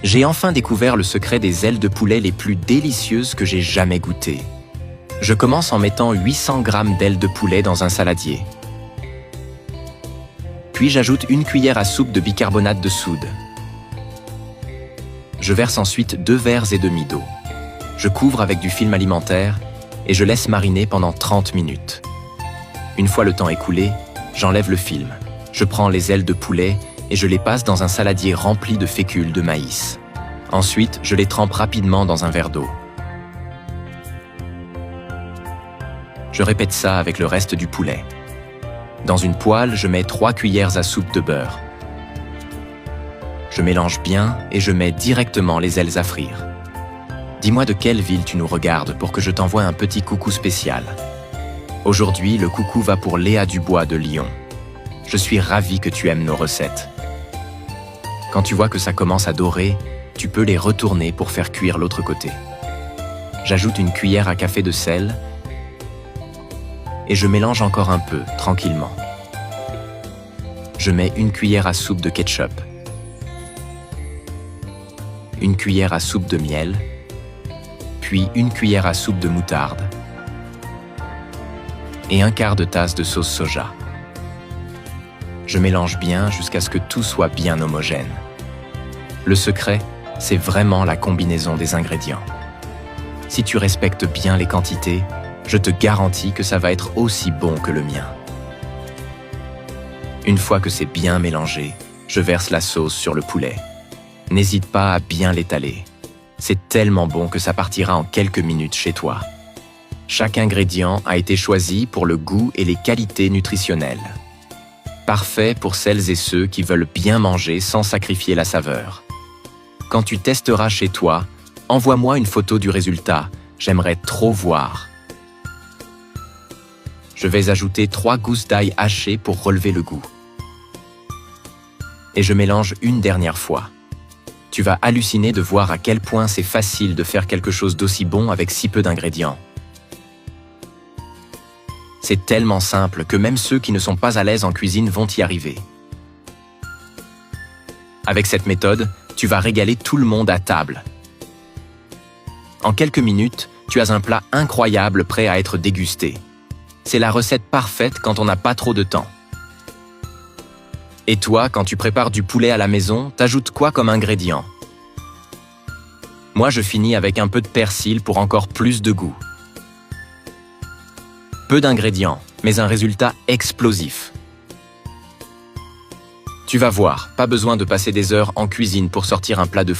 J'ai enfin découvert le secret des ailes de poulet les plus délicieuses que j'ai jamais goûtées. Je commence en mettant 800 g d'ailes de poulet dans un saladier. Puis j'ajoute une cuillère à soupe de bicarbonate de soude. Je verse ensuite 2 verres et demi d'eau. Je couvre avec du film alimentaire et je laisse mariner pendant 30 minutes. Une fois le temps écoulé, j'enlève le film. Je prends les ailes de poulet et je les passe dans un saladier rempli de fécule de maïs. Ensuite, je les trempe rapidement dans un verre d'eau. Je répète ça avec le reste du poulet. Dans une poêle, je mets 3 cuillères à soupe de beurre. Je mélange bien et je mets directement les ailes à frire. Dis-moi de quelle ville tu nous regardes pour que je t'envoie un petit coucou spécial. Aujourd'hui, le coucou va pour Léa Dubois de Lyon. Je suis ravi que tu aimes nos recettes. Quand tu vois que ça commence à dorer, tu peux les retourner pour faire cuire l'autre côté. J'ajoute une cuillère à café de sel et je mélange encore un peu, tranquillement. Je mets une cuillère à soupe de ketchup, une cuillère à soupe de miel, puis une cuillère à soupe de moutarde et un quart de tasse de sauce soja. Je mélange bien jusqu'à ce que tout soit bien homogène. Le secret, c'est vraiment la combinaison des ingrédients. Si tu respectes bien les quantités, je te garantis que ça va être aussi bon que le mien. Une fois que c'est bien mélangé, je verse la sauce sur le poulet. N'hésite pas à bien l'étaler. C'est tellement bon que ça partira en quelques minutes chez toi. Chaque ingrédient a été choisi pour le goût et les qualités nutritionnelles. Parfait pour celles et ceux qui veulent bien manger sans sacrifier la saveur. Quand tu testeras chez toi, envoie-moi une photo du résultat, j'aimerais trop voir. Je vais ajouter 3 gousses d'ail hachées pour relever le goût. Et je mélange une dernière fois. Tu vas halluciner de voir à quel point c'est facile de faire quelque chose d'aussi bon avec si peu d'ingrédients. C'est tellement simple que même ceux qui ne sont pas à l'aise en cuisine vont y arriver. Avec cette méthode, tu vas régaler tout le monde à table. En quelques minutes, tu as un plat incroyable prêt à être dégusté. C'est la recette parfaite quand on n'a pas trop de temps. Et toi, quand tu prépares du poulet à la maison, t'ajoutes quoi comme ingrédient? Moi, je finis avec un peu de persil pour encore plus de goût. Peu d'ingrédients, mais un résultat explosif. Tu vas voir, pas besoin de passer des heures en cuisine pour sortir un plat de fou.